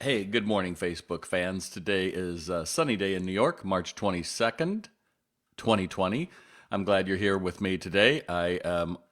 Hey, good morning, Facebook fans. Today is a sunny day in New York, March 22nd, 2020. I'm glad you're here with me today. I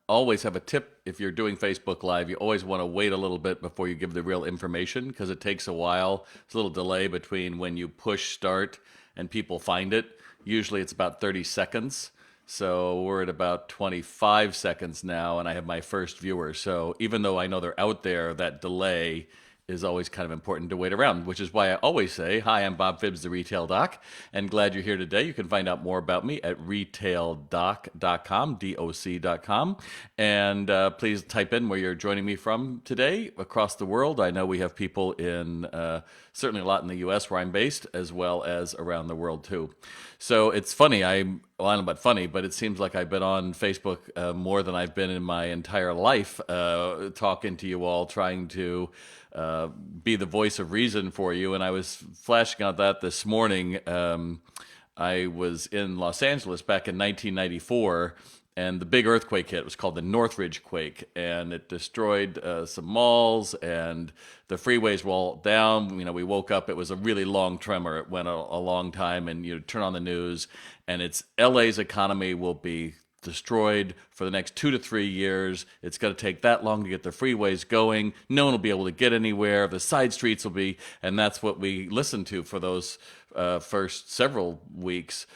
always have a tip if you're doing Facebook Live. You always want to wait a little bit before you give the real information because it takes a while. There's a little delay between when you push start and people find it. Usually it's about 30 seconds. So we're at about 25 seconds now, and I have my first viewer. So even though I know they're out there, that delay is always kind of important to wait around, which is why I always say, hi, I'm Bob Phibbs, the Retail Doc, and glad you're here today. You can find out more about me at retaildoc.com, DOC.com, and please type in where you're joining me from today across the world. I know we have people in certainly a lot in the U.S. where I'm based, as well as around the world too. So it's funny, I don't know about funny, but it seems like I've been on Facebook more than I've been in my entire life, talking to you all, trying to be the voice of reason for you. And I was flashing out that this morning. I was in Los Angeles back in 1994, and the big earthquake hit. It was called the Northridge quake, and it destroyed some malls, and the freeways were all down. We woke up. It was a really long tremor. It went a long time, and you turn on the news, and it's LA's economy will be destroyed for the next 2 to 3 years. It's going to take that long to get the freeways going. No one will be able to get anywhere. The side streets will be, and that's what we listened to for those first several weeks.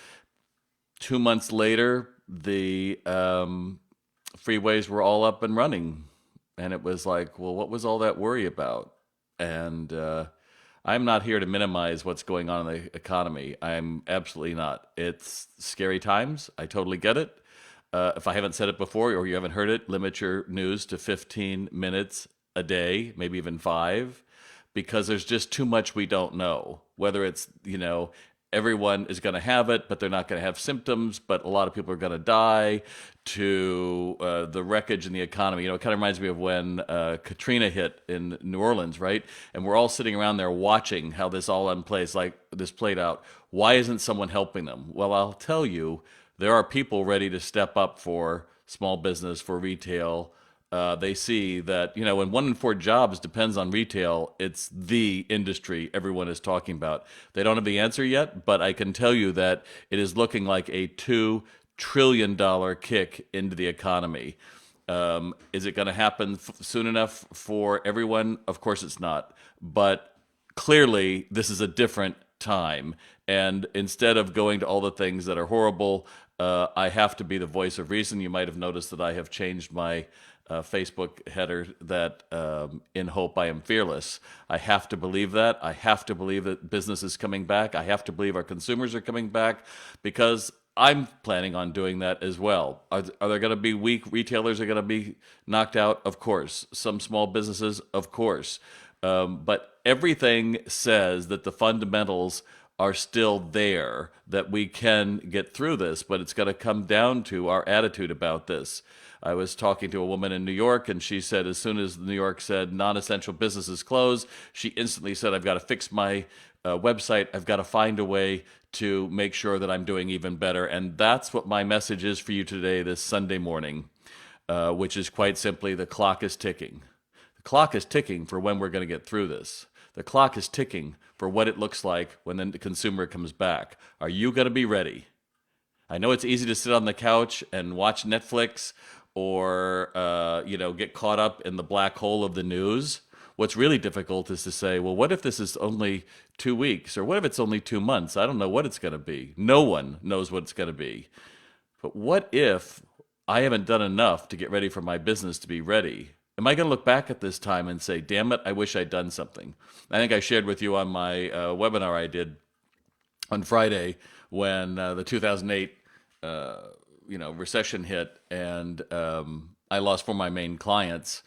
2 months later, the freeways were all up and running. And it was like, well, what was all that worry about? And I'm not here to minimize what's going on in the economy. I'm absolutely not. It's scary times. I totally get it. If I haven't said it before or you haven't heard it, limit your news to 15 minutes a day, maybe even five, because there's just too much we don't know. Whether it's, everyone is going to have it, but they're not going to have symptoms, but a lot of people are going to die, to the wreckage in the economy. It kind of reminds me of when Katrina hit in New Orleans, right? And we're all sitting around there watching how this all unplays, like this played out. Why isn't someone helping them? Well, I'll tell you, there are people ready to step up for small business, for retail. They see that, when 1 in 4 jobs depends on retail, it's the industry everyone is talking about. They don't have the answer yet, but I can tell you that it is looking like a $2 trillion kick into the economy. Is it going to happen soon enough for everyone? Of course it's not. But clearly, this is a different time. And instead of going to all the things that are horrible, I have to be the voice of reason. You might have noticed that I have changed my Facebook header that in hope I am fearless. I have to believe that. I have to believe that business is coming back. I have to believe our consumers are coming back because I'm planning on doing that as well. Are there going to be weak retailers are going to be knocked out? Of course. Some small businesses, of course. But everything says that the fundamentals are still there, that we can get through this, but it's going to come down to our attitude about this. I was talking to a woman in New York, and she said as soon as New York said non-essential businesses close, she instantly said, I've got to fix my website. I've got to find a way to make sure that I'm doing even better. And that's what my message is for you today, this Sunday morning, which is quite simply the clock is ticking. The clock is ticking for when we're going to get through this. The clock is ticking for what it looks like when the consumer comes back. Are you going to be ready? I know it's easy to sit on the couch and watch Netflix or get caught up in the black hole of the news. What's really difficult is to say, well, what if this is only 2 weeks? Or what if it's only 2 months? I don't know what it's going to be. No one knows what it's going to be. But what if I haven't done enough to get ready for my business to be ready? Am I going to look back at this time and say, damn it, I wish I'd done something? I think I shared with you on my webinar I did on Friday when the 2008 recession hit, and I lost 4 of my main clients,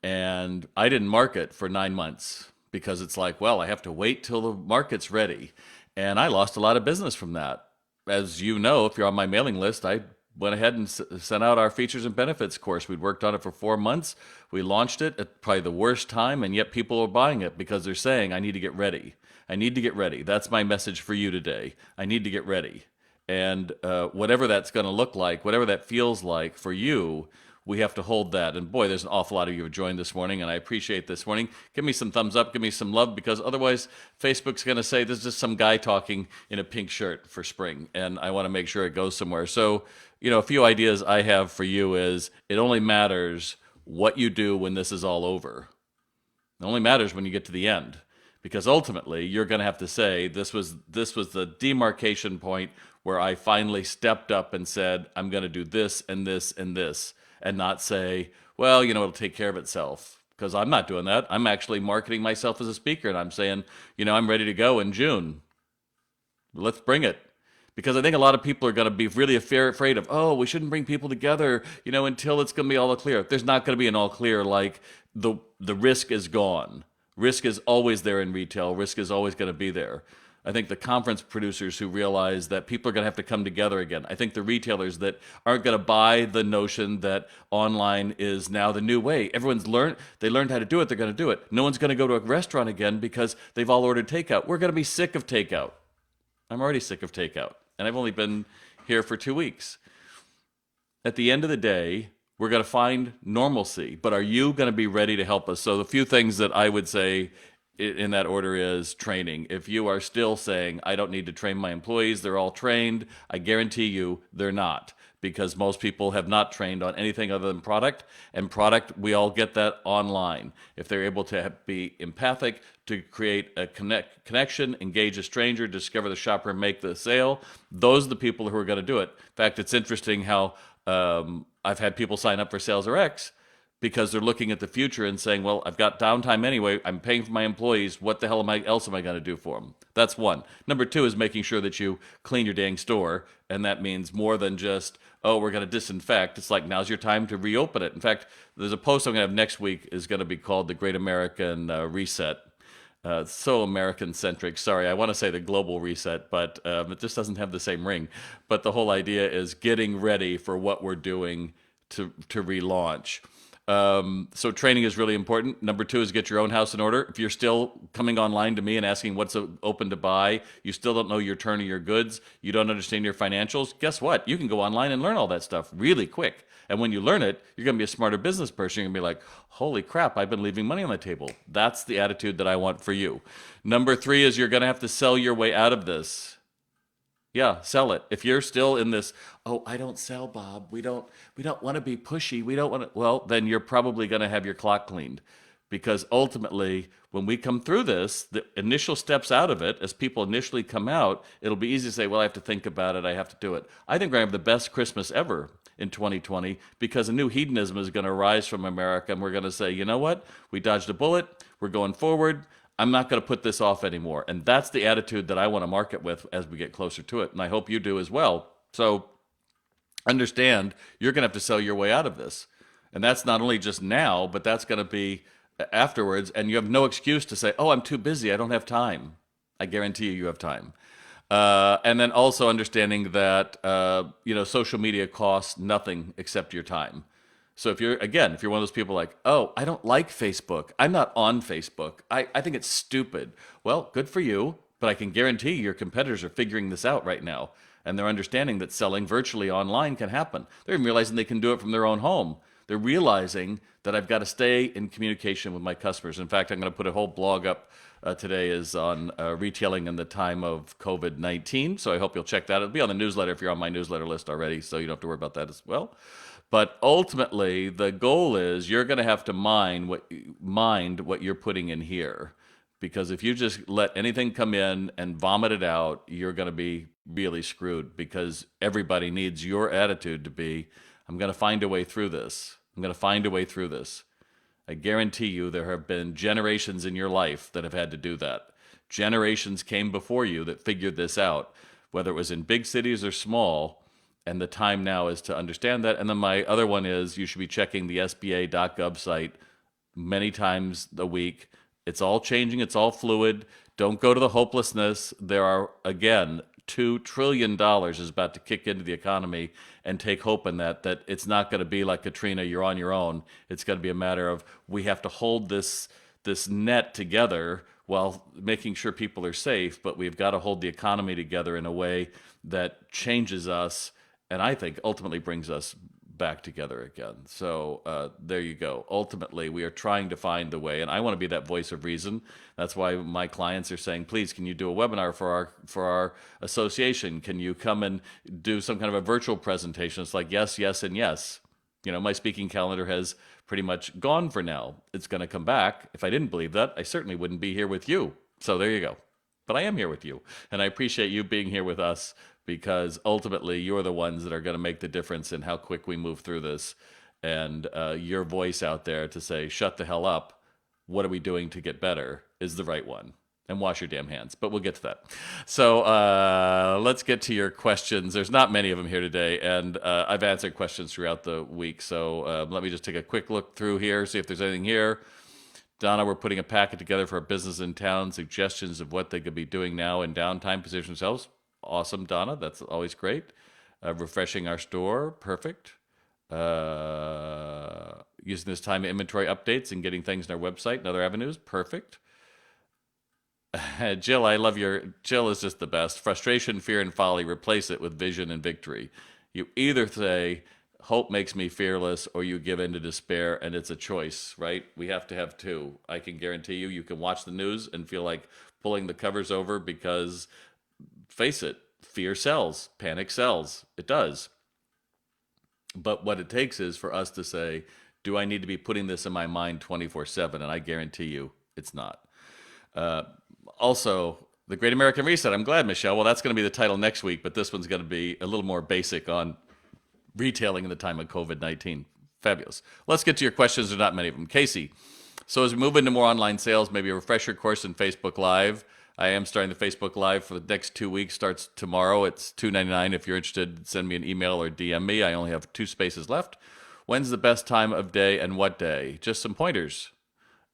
and I didn't market for 9 months because it's like, well, I have to wait till the market's ready. And I lost a lot of business from that. As you know, if you're on my mailing list, I went ahead and sent out our features and benefits course. We'd worked on it for 4 months. We launched it at probably the worst time, and yet people are buying it because they're saying, I need to get ready. I need to get ready. That's my message for you today. I need to get ready. And whatever that's going to look like, whatever that feels like for you, we have to hold that. And boy, there's an awful lot of you who joined this morning, and I appreciate this morning. Give me some thumbs up, give me some love, because otherwise Facebook's going to say this is just some guy talking in a pink shirt for spring, and I want to make sure it goes somewhere. So, a few ideas I have for you is it only matters what you do when this is all over. It only matters when you get to the end, because ultimately you're going to have to say this was the demarcation point where I finally stepped up and said I'm going to do this and this and this, and not say, well, it'll take care of itself, because I'm not doing that. I'm actually marketing myself as a speaker, and I'm saying, I'm ready to go in June. Let's bring it. Because I think a lot of people are going to be really afraid of, oh, we shouldn't bring people together, until it's going to be all clear. There's not going to be an all clear, like the risk is gone. Risk is always there in retail. Risk is always going to be there. I think the conference producers who realize that people are going to have to come together again. I think the retailers that aren't going to buy the notion that online is now the new way. They learned how to do it, they're going to do it. No one's going to go to a restaurant again because they've all ordered takeout. We're going to be sick of takeout. I'm already sick of takeout, and I've only been here for 2 weeks. At the end of the day, we're going to find normalcy, but are you going to be ready to help us? So the few things that I would say in that order is training. If you are still saying, I don't need to train my employees, they're all trained, I guarantee you they're not, because most people have not trained on anything other than product, and product, we all get that online. If they're able to be empathic, to create a connection, engage a stranger, discover the shopper, and make the sale, those are the people who are going to do it. In fact, it's interesting how I've had people sign up for Sales RX because they're looking at the future and saying, well, I've got downtime anyway, I'm paying for my employees, what the hell else am I going to do for them? That's one. Number two is making sure that you clean your dang store, and that means more than just, oh, we're going to disinfect. It's like, now's your time to reopen it. In fact, there's a post I'm going to have next week is going to be called The Great American Reset. It's so American-centric. Sorry, I want to say the global reset, but it just doesn't have the same ring. But the whole idea is getting ready for what we're doing to relaunch. So training is really important. Number two is get your own house in order. If you're still coming online to me and asking what's open to buy, you still don't know your turn of your goods, you don't understand your financials, guess what? You can go online and learn all that stuff really quick. And when you learn it, you're going to be a smarter business person. You're going to be like, holy crap, I've been leaving money on the table. That's the attitude that I want for you. Number three is you're going to have to sell your way out of this. Yeah, sell it. If you're still in this, oh, I don't sell, Bob. We don't want to be pushy. We don't want to. Well, then you're probably going to have your clock cleaned, because ultimately, when we come through this, the initial steps out of it, as people initially come out, it'll be easy to say, well, I have to think about it. I have to do it. I think we're going to have the best Christmas ever in 2020 because a new hedonism is going to rise from America, and we're going to say, you know what? We dodged a bullet. We're going forward. I'm not going to put this off anymore. And that's the attitude that I want to market with as we get closer to it. And I hope you do as well. So understand you're going to have to sell your way out of this. And that's not only just now, but that's going to be afterwards. And you have no excuse to say, oh, I'm too busy. I don't have time. I guarantee you have time. And then also understanding that, social media costs nothing except your time. So if you're one of those people like, oh, I don't like Facebook, I'm not on Facebook, I think it's stupid. Well, good for you, but I can guarantee your competitors are figuring this out right now. And they're understanding that selling virtually online can happen. They're even realizing they can do it from their own home. They're realizing that I've got to stay in communication with my customers. In fact, I'm going to put a whole blog up today is on retailing in the time of COVID-19. So I hope you'll check that. It'll be on the newsletter if you're on my newsletter list already, so you don't have to worry about that as well. But ultimately, the goal is you're going to have to mind what you're putting in here. Because if you just let anything come in and vomit it out, you're going to be really screwed, because everybody needs your attitude to be, I'm going to find a way through this. I'm going to find a way through this. I guarantee you there have been generations in your life that have had to do that. Generations came before you that figured this out, whether it was in big cities or small. And the time now is to understand that. And then my other one is you should be checking the SBA.gov site many times a week. It's all changing. It's all fluid. Don't go to the hopelessness. There are, again, $2 trillion is about to kick into the economy, and take hope in that it's not going to be like Katrina, you're on your own. It's going to be a matter of we have to hold this net together while making sure people are safe, but we've got to hold the economy together in a way that changes us, and I think ultimately brings us back together again. So there you go. Ultimately, we are trying to find the way, and I want to be that voice of reason. That's why my clients are saying, please, can you do a webinar for our association? Can you come and do some kind of a virtual presentation? It's like yes, yes, and yes. My speaking calendar has pretty much gone for now. It's going to come back. If I didn't believe that, I certainly wouldn't be here with you. So there you go. But I am here with you, and I appreciate you being here with us, because ultimately you're the ones that are going to make the difference in how quick we move through this. And your voice out there to say, shut the hell up, what are we doing to get better, is the right one. And wash your damn hands. But we'll get to that. So let's get to your questions. There's not many of them here today, and I've answered questions throughout the week. So let me just take a quick look through here, see if there's anything here. Donna, we're putting a packet together for a business in town, suggestions of what they could be doing now in downtime, position themselves. Awesome, Donna. That's always great. Refreshing our store. Perfect. Using this time to inventory updates and getting things on our website and other avenues. Perfect. Jill, I love Jill is just the best. Frustration, fear, and folly. Replace it with vision and victory. You either say, hope makes me fearless, or you give in to despair, and it's a choice, right? We have to have two. I can guarantee you can watch the news and feel like pulling the covers over because, face it, fear sells, panic sells. It does. But what it takes is for us to say, do I need to be putting this in my mind 24/7? And I guarantee you it's not. Also, the Great American Reset. I'm glad, Michelle. Well, that's going to be the title next week, but this one's going to be a little more basic on retailing in the time of COVID-19. Fabulous. Let's get to your questions. There's not many of them. Casey, so as we move into more online sales, maybe a refresher course in Facebook Live. I am starting the Facebook Live for the next 2 weeks. Starts tomorrow. It's $2.99. If you're interested, send me an email or DM me. I only have 2 spaces left. When's the best time of day and what day? Just some pointers.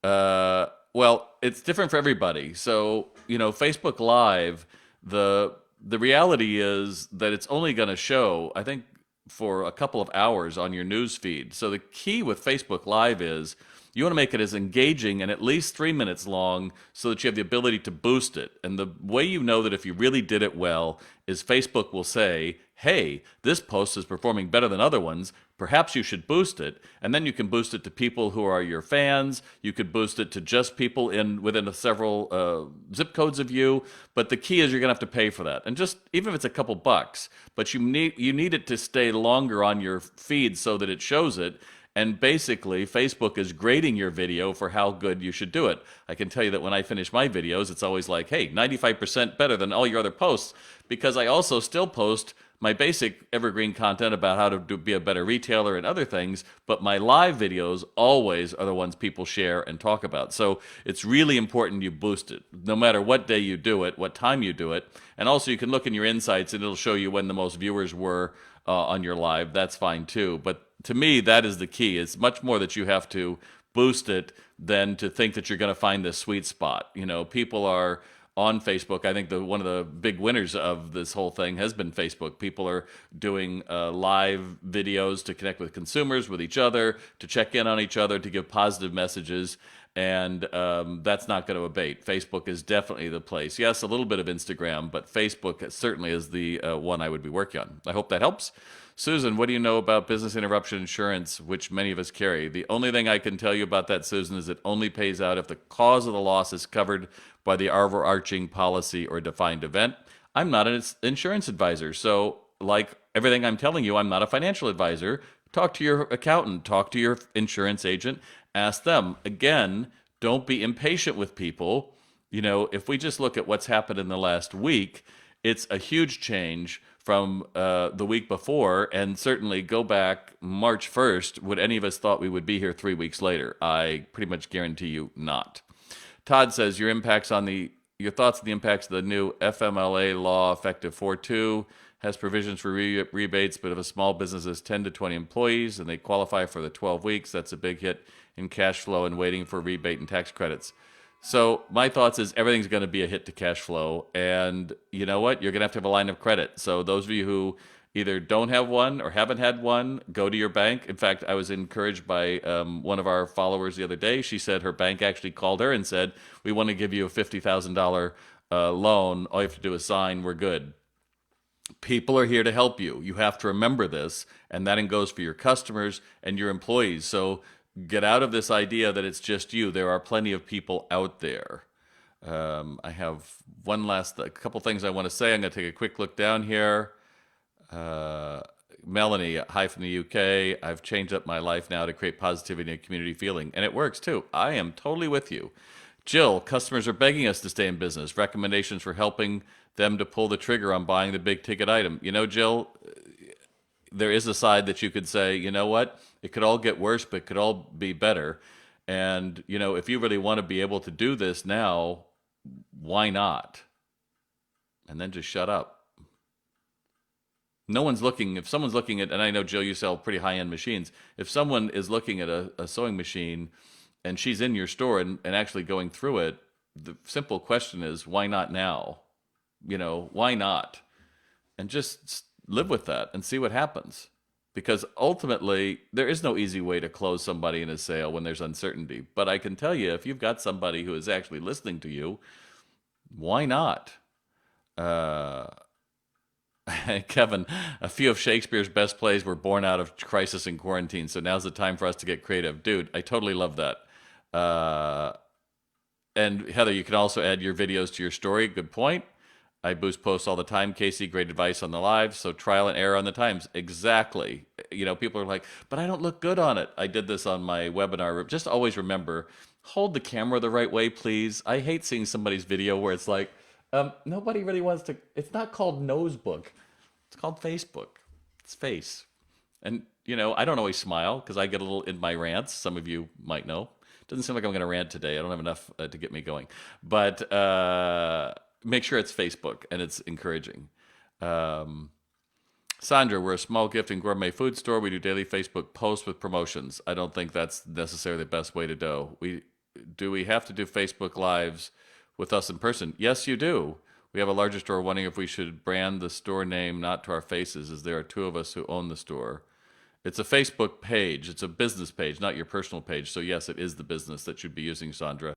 Well, it's different for everybody. So, Facebook Live, the reality is that it's only going to show, I think, for a couple of hours on your news feed. So the key with Facebook Live is you want to make it as engaging and at least 3 minutes long so that you have the ability to boost it. And the way you know that if you really did it well is Facebook will say, hey, this post is performing better than other ones. Perhaps you should boost it. And then you can boost it to people who are your fans. You could boost it to just people within several zip codes of you. But the key is you're going to have to pay for that. And just even if it's a couple bucks, but you need it to stay longer on your feed so that it shows it. And basically, Facebook is grading your video for how good you should do it. I can tell you that when I finish my videos, it's always like, hey, 95% better than all your other posts, because I also still post my basic evergreen content about how to be a better retailer and other things, but my live videos always are the ones people share and talk about. So it's really important you boost it, no matter what day you do it, what time you do it. And also you can look in your insights and it'll show you when the most viewers were on your live. That's fine too. But to me, that is the key. It's much more that you have to boost it than to think that you're going to find the sweet spot. People are on Facebook. I think one of the big winners of this whole thing has been Facebook. People are doing live videos to connect with consumers, with each other, to check in on each other, to give positive messages. And that's not going to abate. Facebook is definitely the place. Yes, a little bit of Instagram, but Facebook certainly is the one I would be working on. I hope that helps. Susan, what do you know about business interruption insurance, which many of us carry? The only thing I can tell you about that, Susan, is it only pays out if the cause of the loss is covered by the overarching policy or defined event. I'm not an insurance advisor, so like everything I'm telling you, I'm not a financial advisor. Talk to your accountant, talk to your insurance agent, ask them. Again, don't be impatient with people. If we just look at what's happened in the last week, it's a huge change from the week before, and certainly go back March 1st, would any of us thought we would be here 3 weeks later? I pretty much guarantee you not. Todd says, your thoughts on the impacts of the new FMLA law effective 4/2 has provisions for rebates, but if a small business has 10 to 20 employees and they qualify for the 12 weeks, that's a big hit in cash flow and waiting for rebate and tax credits. So my thoughts is everything's going to be a hit to cash flow. And you know what? You're going to have a line of credit. So those of you who either don't have one or haven't had one, go to your bank. In fact, I was encouraged by one of our followers the other day. She said her bank actually called her and said, we want to give you a $50,000 loan. All you have to do is sign. We're good. People are here to help you. You have to remember this, and that goes for your customers and your employees. So get out of this idea that it's just you. There are plenty of people out there. I have a couple things I want to say. I'm going to take a quick look down here. Uh, Melanie, hi from the UK. I've changed up my life now to create positivity and community feeling, and it works too. I am totally with you. Jill, customers are begging us to stay in business. Recommendations for helping them to pull the trigger on buying the big ticket item. You know, Jill, there is a side that you could say, you know what? It could all get worse, but it could all be better. And, you know, if you really want to be able to do this now, why not? And then just shut up. No one's looking, if someone's looking at, and I know, Jill, you sell pretty high-end machines. If someone is looking at a sewing machine and she's in your store and actually going through it, the simple question is, why not now? You know, why not? And just live with that and see what happens. Because ultimately, there is no easy way to close somebody in a sale when there's uncertainty. But I can tell you, if you've got somebody who is actually listening to you, why not? Uh, Kevin, a few of Shakespeare's best plays were born out of crisis and quarantine, so now's the time for us to get creative. Dude, I totally love that. Uh, and Heather, you can also add your videos to your story. Good point. I boost posts all the time. Casey, great advice on the live. So trial and error on the times. Exactly. You know, people are like, but I don't look good on it. I did this on my webinar. Just always remember, hold the camera the right way, please. I hate seeing somebody's video where it's like, nobody really wants to. It's not called Nosebook. It's called Facebook. It's face. And, you know, I don't always smile because I get a little in my rants. Some of you might know. Doesn't seem like I'm going to rant today. I don't have enough to get me going. But make sure it's Facebook and it's encouraging. Um, Sandra, we're a small gift and gourmet food store. We do daily Facebook posts with promotions. I don't think that's necessarily the best way to go. Do we have to do Facebook lives with us in person? Yes, you do. We have a larger store wondering if we should brand the store name not to our faces, as there are two of us who own the store. It's a Facebook page. It's a business page, not your personal page. So yes, it is the business that should be using, Sandra.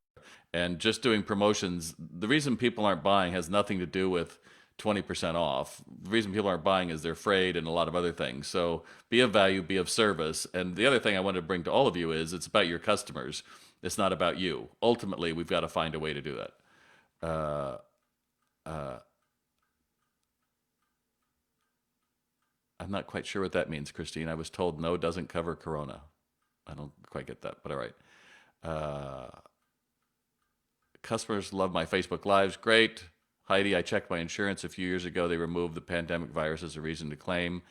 And just doing promotions, the reason people aren't buying has nothing to do with 20% off. The reason people aren't buying is they're afraid and a lot of other things. So be of value, be of service. And the other thing I wanted to bring to all of you is it's about your customers. It's not about you. Ultimately, we've got to find a way to do that. Uh, uh, I'm not quite sure what that means, Christine. I was told no doesn't cover Corona. I don't quite get that, but all right. Uh, Customers love my Facebook Lives. Great. Heidi, I checked my insurance a few years ago. They removed the pandemic virus as a reason to claim.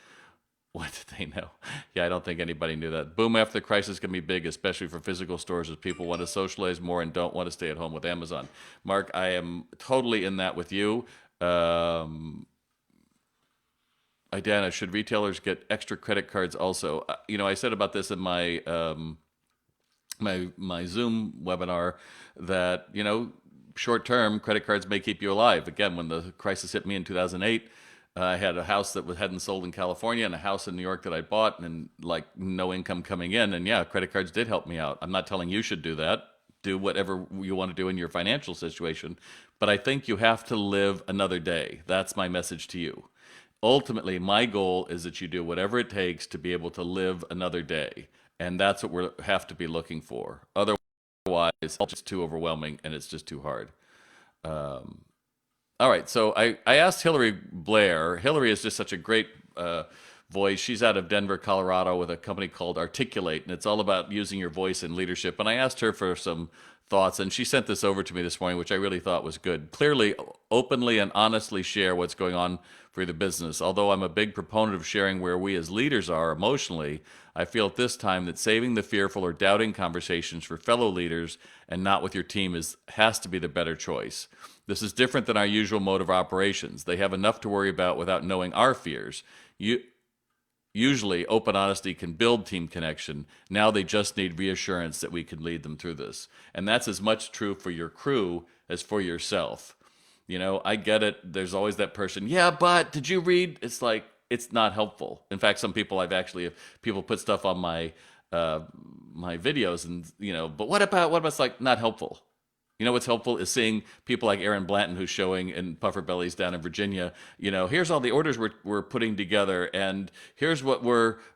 What did they know? Yeah, I don't think anybody knew that. Boom after the crisis can be big, especially for physical stores as people want to socialize more and don't want to stay at home with Amazon. Mark, I am totally in that with you. Idana, should retailers get extra credit cards also? You know, I said about this in my Zoom webinar that, you know, short term credit cards may keep you alive. Again, when the crisis hit me in 2008, I had a house that hadn't sold in California and a house in New York that I bought, and like no income coming in. And yeah, credit cards did help me out. I'm not telling you should do that. Do whatever you want to do in your financial situation. But I think you have to live another day. That's my message to you. Ultimately, my goal is that you do whatever it takes to be able to live another day. And that's what we have to be looking for. Otherwise, it's just too overwhelming and it's just too hard. Um, all right, so I asked Hillary Blair. Hillary is just such a great voice. She's out of Denver, Colorado, with a company called Articulate, and it's all about using your voice in leadership. And I asked her for some thoughts, and she sent this over to me this morning, which I really thought was good. Clearly, openly and honestly share what's going on for the business. Although I'm a big proponent of sharing where we as leaders are emotionally, I feel at this time that saving the fearful or doubting conversations for fellow leaders and not with your team has to be the better choice. This is different than our usual mode of operations. They have enough to worry about without knowing our fears. Usually, open honesty can build team connection. Now they just need reassurance that we can lead them through this. And that's as much true for your crew as for yourself. You know, I get it. There's always that person, yeah, but did you read? It's like, it's not helpful. In fact, some people if people put stuff on my videos and, you know, but what about, it's like, not helpful. You know what's helpful is seeing people like Aaron Blanton, who's showing in Puffer Bellies down in Virginia. Here's all the orders we're putting together, and here's what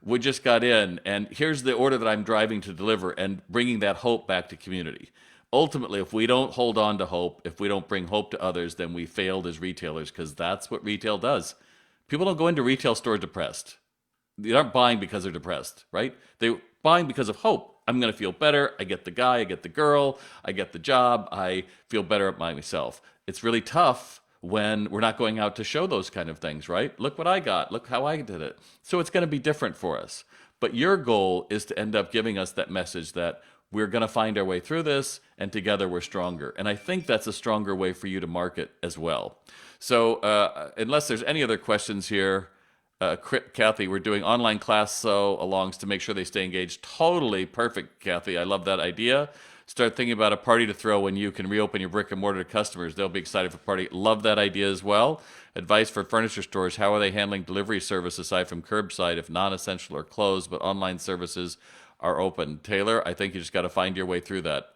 we just got in, and here's the order that I'm driving to deliver, and bringing that hope back to community. Ultimately, if we don't hold on to hope, if we don't bring hope to others, then we failed as retailers, because that's what retail does. People don't go into retail stores depressed. They aren't buying because they're depressed, right? They're buying because of hope. I'm going to feel better. I get the guy, I get the girl, I get the job, I feel better at myself. It's really tough when we're not going out to show those kind of things, right? Look what I got. Look how I did it. So it's going to be different for us. But your goal is to end up giving us that message that we're going to find our way through this, and together we're stronger. And I think that's a stronger way for you to market as well. So unless there's any other questions here, Kathy, we're doing online class so alongs to make sure they stay engaged. Totally perfect, Kathy. I love that idea. Start thinking about a party to throw when you can reopen your brick and mortar to customers. They'll be excited for the party. Love that idea as well. Advice for furniture stores. How are they handling delivery service aside from curbside if non-essential are closed but online services are open? Taylor, I think you just got to find your way through that.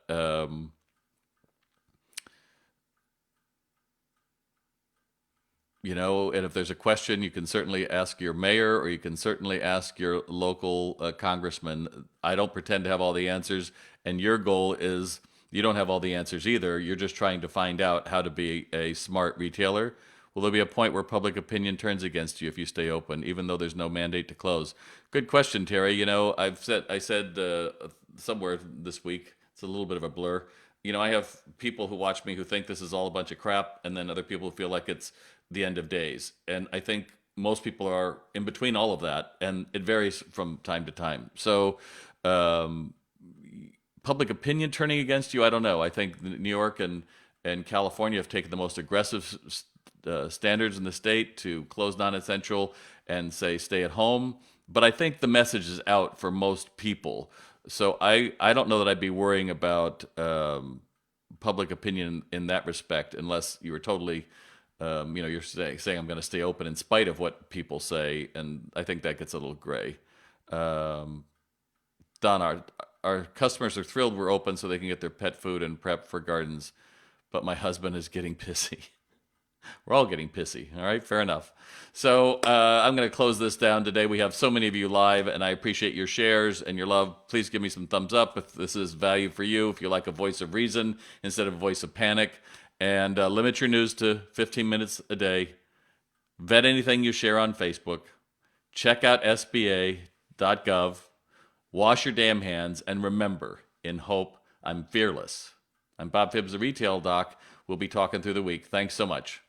And if there's a question, you can certainly ask your mayor, or you can certainly ask your local congressman. I don't pretend to have all the answers, and your goal is you don't have all the answers either. You're just trying to find out how to be a smart retailer. Will there be a point where public opinion turns against you if you stay open, even though there's no mandate to close? Good question, Terry. I said somewhere this week, it's a little bit of a blur. I have people who watch me who think this is all a bunch of crap, and then other people who feel like it's the end of days. And I think most people are in between all of that, and it varies from time to time. So, public opinion turning against you, I don't know. I think New York and California have taken the most aggressive standards in the state to close non-essential and say stay at home. But I think the message is out for most people. So I don't know that I'd be worrying about public opinion in that respect, unless you were totally, you're saying I'm going to stay open in spite of what people say, and I think that gets a little gray. Don, our customers are thrilled we're open so they can get their pet food and prep for gardens, but my husband is getting pissy. We're all getting pissy. All right, fair enough. So I'm going to close this down today. We have so many of you live, and I appreciate your shares and your love. Please give me some thumbs up if this is value for you, if you like a voice of reason instead of a voice of panic. And limit your news to 15 minutes a day. Vet anything you share on Facebook. Check out sba.gov. Wash your damn hands. And remember, in hope, I'm fearless. I'm Bob Phibbs, the Retail Doc. We'll be talking through the week. Thanks so much.